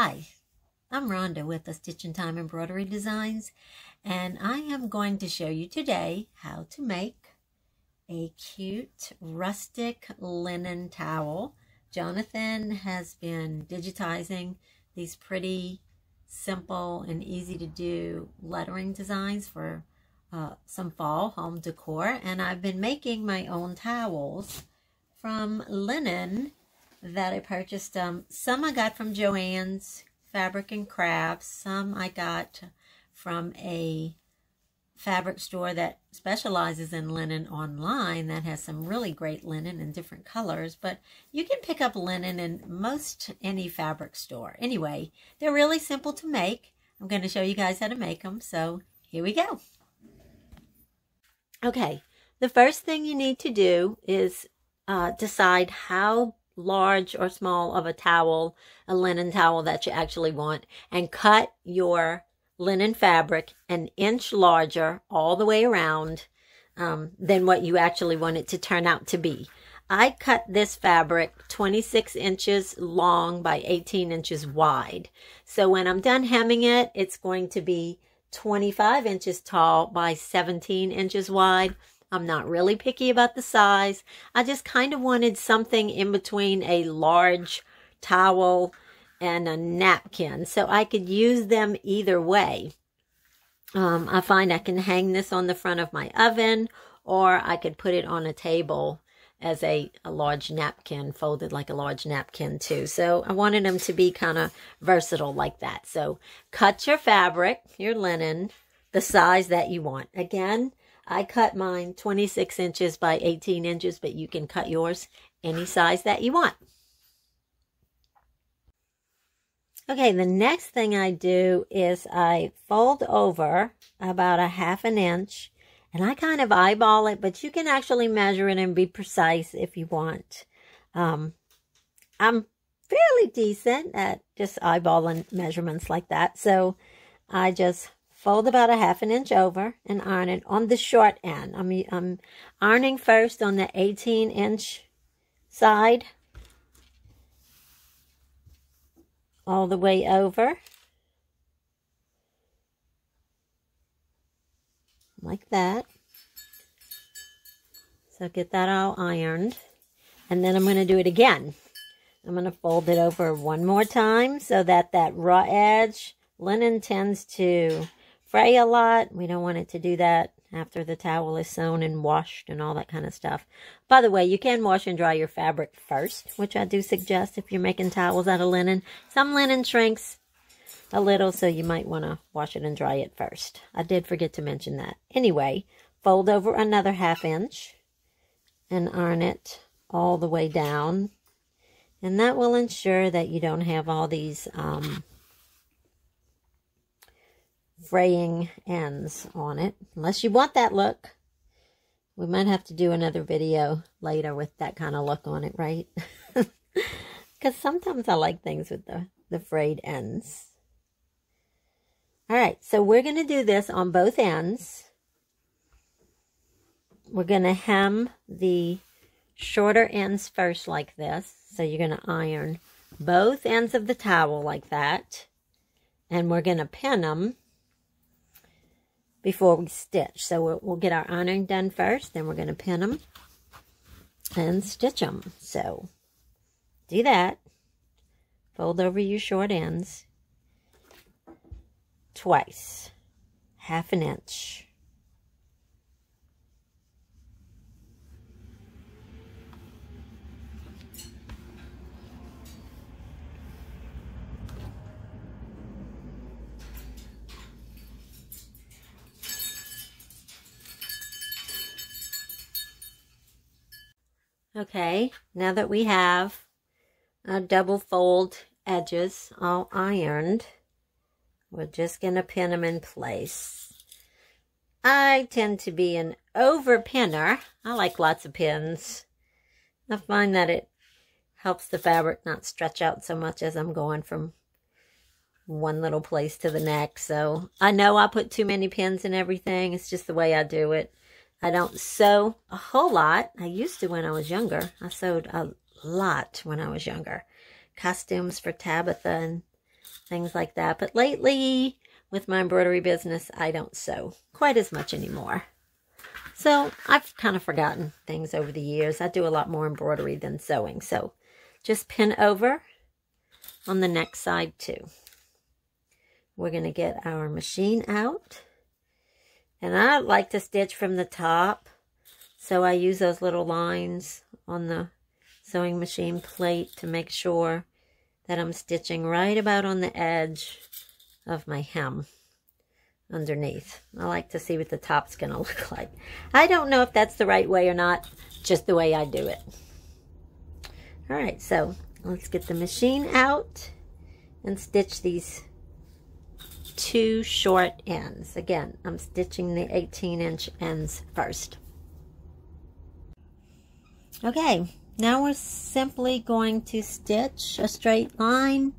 Hi, I'm Rhonda with the Stitch in Time Embroidery Designs, and I am going to show you today how to make a cute rustic linen towel. Jonathan has been digitizing these pretty simple and easy to do lettering designs for some fall home decor, and I've been making my own towels from linen that I purchased. Some I got from Joann's Fabric and Crafts. Some I got from a fabric store that specializes in linen online that has some really great linen in different colors. But you can pick up linen in most any fabric store. Anyway, they're really simple to make. I'm going to show you guys how to make them. So here we go. Okay, the first thing you need to do is decide how large or small of a towel, a linen towel that you actually want, and cut your linen fabric an inch larger all the way around than what you actually want it to turn out to be. I cut this fabric 26 inches long by 18 inches wide. So when I'm done hemming it, it's going to be 25 inches tall by 17 inches wide. I'm not really picky about the size. I just kind of wanted something in between a large towel and a napkin, so I could use them either way. I find I can hang this on the front of my oven, or I could put it on a table as a large napkin, folded like a large napkin too. So I wanted them to be kind of versatile like that. So cut your fabric, your linen, the size that you want. Again, I cut mine 26 inches by 18 inches, but you can cut yours any size that you want. Okay, the next thing I do is I fold over about a ½ inch, and I kind of eyeball it, but you can actually measure it and be precise if you want. I'm fairly decent at just eyeballing measurements like that, so I just fold about a ½ inch over and iron it on the short end. I'm ironing first on the 18-inch side all the way over, like that. So get that all ironed, and then I'm going to do it again. I'm going to fold it over one more time so that that raw edge, linen tends to fray a lot. We don't want it to do that after the towel is sewn and washed and all that kind of stuff. By the way, you can wash and dry your fabric first, which I do suggest if you're making towels out of linen. Some linen shrinks a little, so you might want to wash it and dry it first. I did forget to mention that. Anyway, fold over another ½ inch and iron it all the way down. And that will ensure that you don't have all these fraying ends on it, unless you want that look. We might have to do another video later with that kind of look on it, right? Because sometimes I like things with the frayed ends. All right, so we're going to do this on both ends. We're going to hem the shorter ends first like this. So you're going to iron both ends of the towel like that, and we're going to pin them before we stitch. So we'll get our ironing done first, then we're going to pin them and stitch them. So do that. Fold over your short ends twice, ½ inch. Okay, now that we have our double fold edges all ironed, we're just going to pin them in place. I tend to be an over pinner. I like lots of pins. I find that it helps the fabric not stretch out so much as I'm going from one little place to the next. So I know I put too many pins in everything. It's just the way I do it. I don't sew a whole lot. I used to when I was younger. I sewed a lot when I was younger. Costumes for Tabitha and things like that. But lately, with my embroidery business, I don't sew quite as much anymore. So I've kind of forgotten things over the years. I do a lot more embroidery than sewing. So just pin over on the next side too. We're going to get our machine out. And I like to stitch from the top. So I use those little lines on the sewing machine plate to make sure that I'm stitching right about on the edge of my hem underneath. I like to see what the top's going to look like. I don't know if that's the right way or not, just the way I do it. All right, so let's get the machine out and stitch these 2 short ends. Again, I'm stitching the 18-inch ends first. Okay, now we're simply going to stitch a straight line.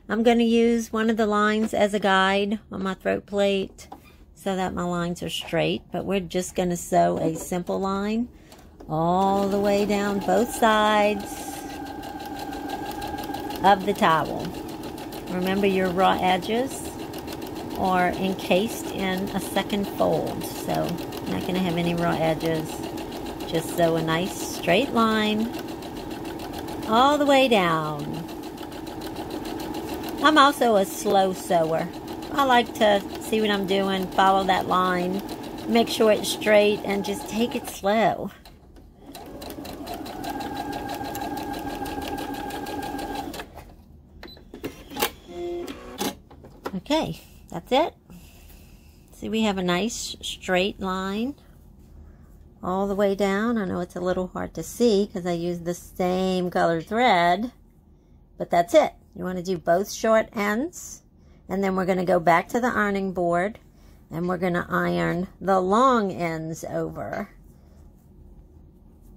I'm going to use one of the lines as a guide on my throat plate so that my lines are straight, but we're just going to sew a simple line all the way down both sides of the towel. Remember, your raw edges are encased in a second fold, so I'm not going to have any raw edges. Just sew a nice straight line all the way down. I'm also a slow sewer. I like to see what I'm doing, follow that line, make sure it's straight, and just take it slow. Okay, that's it. See, we have a nice straight line all the way down. I know it's a little hard to see because I use the same color thread, but that's it. You want to do both short ends, and then we're going to go back to the ironing board, and we're going to iron the long ends over.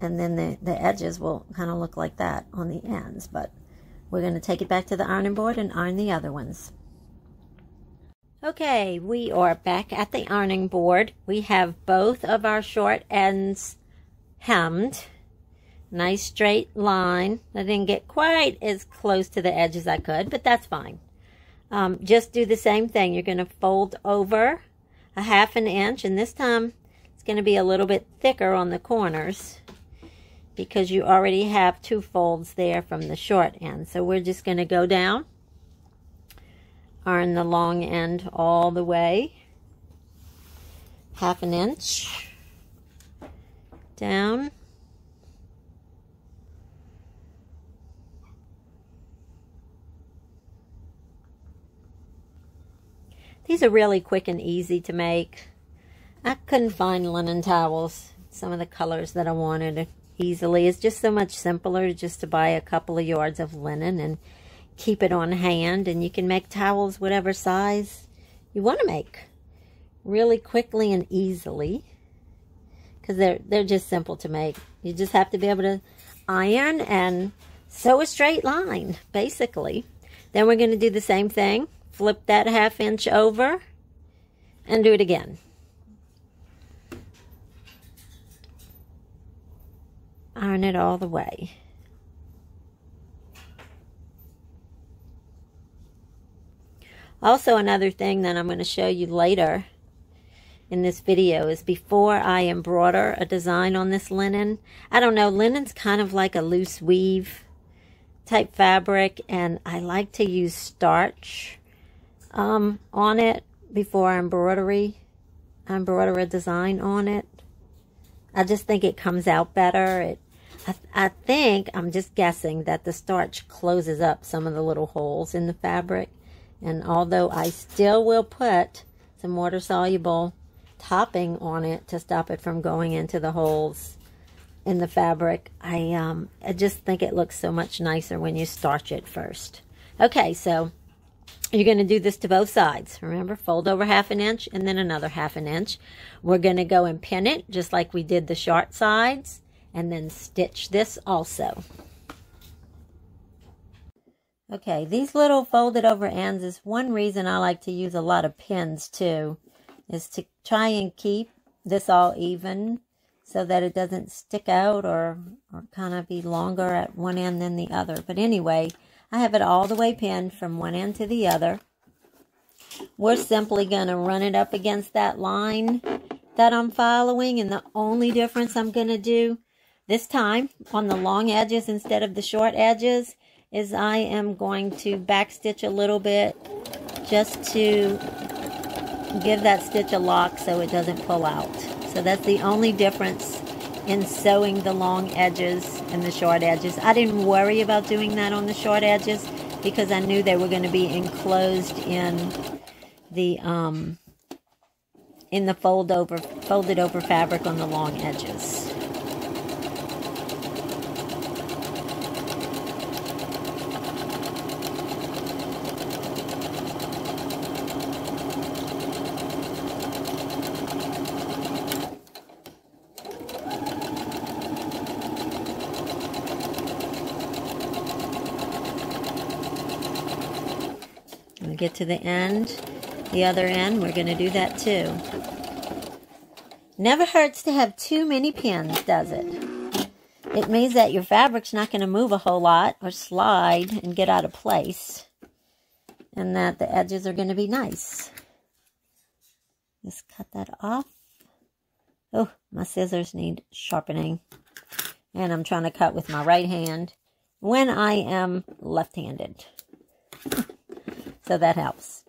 And then the edges will kind of look like that on the ends, but we're going to take it back to the ironing board and iron the other ones. Okay, we are back at the ironing board. We have both of our short ends hemmed. Nice straight line. I didn't get quite as close to the edge as I could, but that's fine. Just do the same thing. You're going to fold over a 1/2 inch, and this time it's going to be a little bit thicker on the corners because you already have 2 folds there from the short end. So we're just going to go down, iron the long end all the way, 1/2 inch down, these are really quick and easy to make. I couldn't find linen towels, some of the colors that I wanted easily. It's just so much simpler just to buy a couple of yards of linen and keep it on hand, and you can make towels whatever size you want to make really quickly and easily because they're just simple to make. You just have to be able to iron and sew a straight line, basically. Then we're going to do the same thing. Flip that 1/2 inch over and do it again. Iron it all the way. Also, another thing that I'm going to show you later in this video is before I embroider a design on this linen. I don't know, linen's kind of like a loose weave type fabric, and I like to use starch on it before I embroider a design on it. I just think it comes out better. I think, I'm just guessing, that the starch closes up some of the little holes in the fabric. And although I still will put some water-soluble topping on it to stop it from going into the holes in the fabric, I just think it looks so much nicer when you starch it first. Okay, so you're going to do this to both sides. Remember, fold over 1/2 inch and then another 1/2 inch. We're going to go and pin it just like we did the short sides, and then stitch this also. Okay, these little folded over ends is one reason I like to use a lot of pins too, is to try and keep this all even so that it doesn't stick out or kind of be longer at one end than the other. But anyway, I have it all the way pinned from one end to the other. We're simply going to run it up against that line that I'm following, and the only difference I'm going to do this time on the long edges instead of the short edges is I am going to backstitch a little bit just to give that stitch a lock so it doesn't pull out. So that's the only difference in sewing the long edges and the short edges. I didn't worry about doing that on the short edges because I knew they were going to be enclosed in the folded over fabric on the long edges. When we get to the end, the other end, we're going to do that too. Never hurts to have too many pins, does it? It means that your fabric's not going to move a whole lot or slide and get out of place, and that the edges are going to be nice. Just cut that off. Oh, my scissors need sharpening, and I'm trying to cut with my right hand when I am left-handed. So that helps.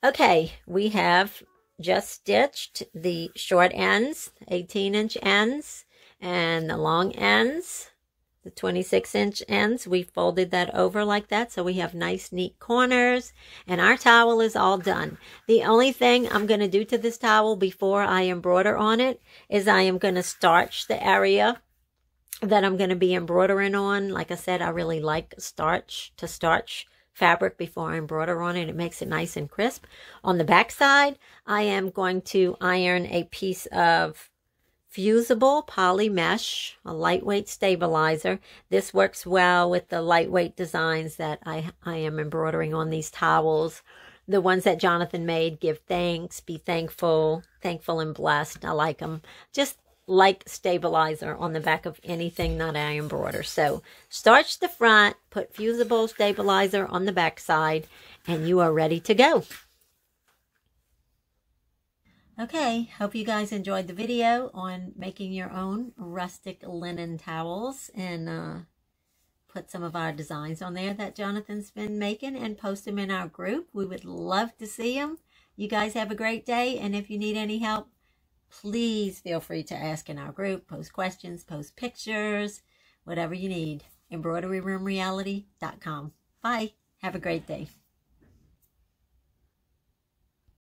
Okay, we have just stitched the short ends, 18-inch ends, and the long ends, the 26-inch ends. We folded that over like that so we have nice, neat corners, and our towel is all done. The only thing I'm going to do to this towel before I embroider on it is I am going to starch the area that I'm going to be embroidering on. Like I said, I really like starch fabric before I embroider on it. It makes it nice and crisp. On the back side, I am going to iron a piece of fusible poly mesh, a lightweight stabilizer. This works well with the lightweight designs that I am embroidering on these towels. The ones that Jonathan made, Give Thanks, Be Thankful, Thankful and Blessed. I like them. Just like stabilizer on the back of anything that I embroider. So starch the front, put fusible stabilizer on the back side, and you are ready to go. Okay, hope you guys enjoyed the video on making your own rustic linen towels, and put some of our designs on there that Jonathan's been making and post them in our group. We would love to see them. You guys have a great day, and if you need any help, please feel free to ask in our group, post questions, post pictures, whatever you need. embroideryroomreality.com. Bye. Have a great day.